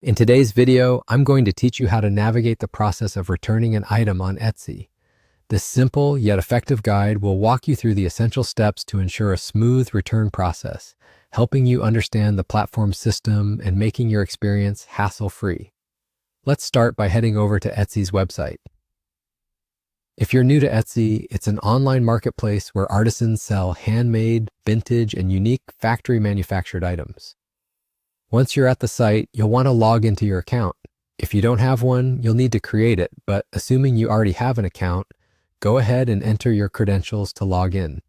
In today's video, I'm going to teach you how to navigate the process of returning an item on Etsy. This simple yet effective guide will walk you through the essential steps to ensure a smooth return process, helping you understand the platform system and making your experience hassle-free. Let's start by heading over to Etsy's website. If you're new to Etsy, it's an online marketplace where artisans sell handmade, vintage, and unique factory-manufactured items. Once you're at the site, you'll want to log into your account. If you don't have one, you'll need to create it, but assuming you already have an account, go ahead and enter your credentials to log in.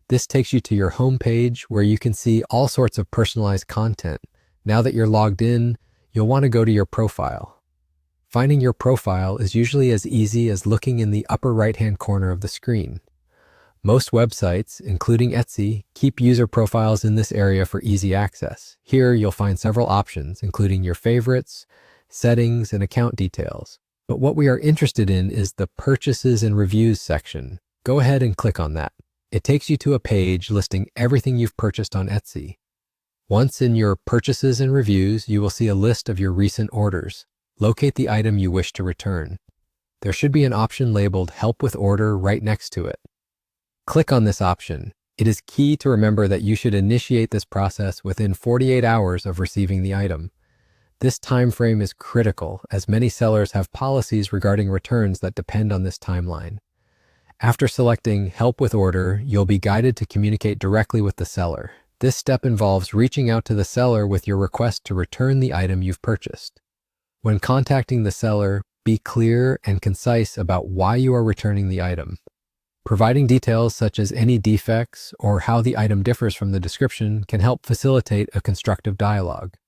This takes you to your home page where you can see all sorts of personalized content. Now that you're logged in, you'll want to go to your profile. Finding your profile is usually as easy as looking in the upper right-hand corner of the screen. Most websites, including Etsy, keep user profiles in this area for easy access. Here, you'll find several options, including your favorites, settings, and account details. But what we are interested in is the Purchases and Reviews section. Go ahead and click on that. It takes you to a page listing everything you've purchased on Etsy. Once in your Purchases and Reviews, you will see a list of your recent orders. Locate the item you wish to return. There should be an option labeled Help with Order right next to it. Click on this option. It is key to remember that you should initiate this process within 48 hours of receiving the item. This time frame is critical, as many sellers have policies regarding returns that depend on this timeline. After selecting Help with Order, you'll be guided to communicate directly with the seller. This step involves reaching out to the seller with your request to return the item you've purchased. When contacting the seller, be clear and concise about why you are returning the item. Providing details such as any defects or how the item differs from the description can help facilitate a constructive dialogue.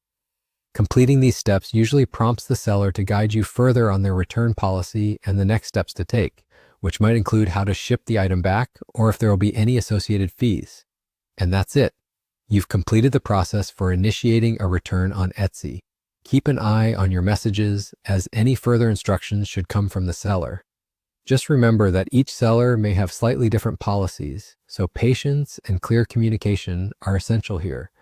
Completing these steps usually prompts the seller to guide you further on their return policy and the next steps to take, which might include how to ship the item back or if there will be any associated fees. And that's it. You've completed the process for initiating a return on Etsy. Keep an eye on your messages, as any further instructions should come from the seller. Just remember that each seller may have slightly different policies, so patience and clear communication are essential here.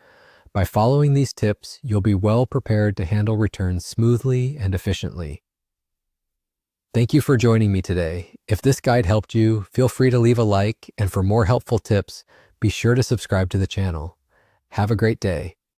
By following these tips, you'll be well prepared to handle returns smoothly and efficiently. Thank you for joining me today. If this guide helped you, feel free to leave a like, and for more helpful tips, be sure to subscribe to the channel. Have a great day.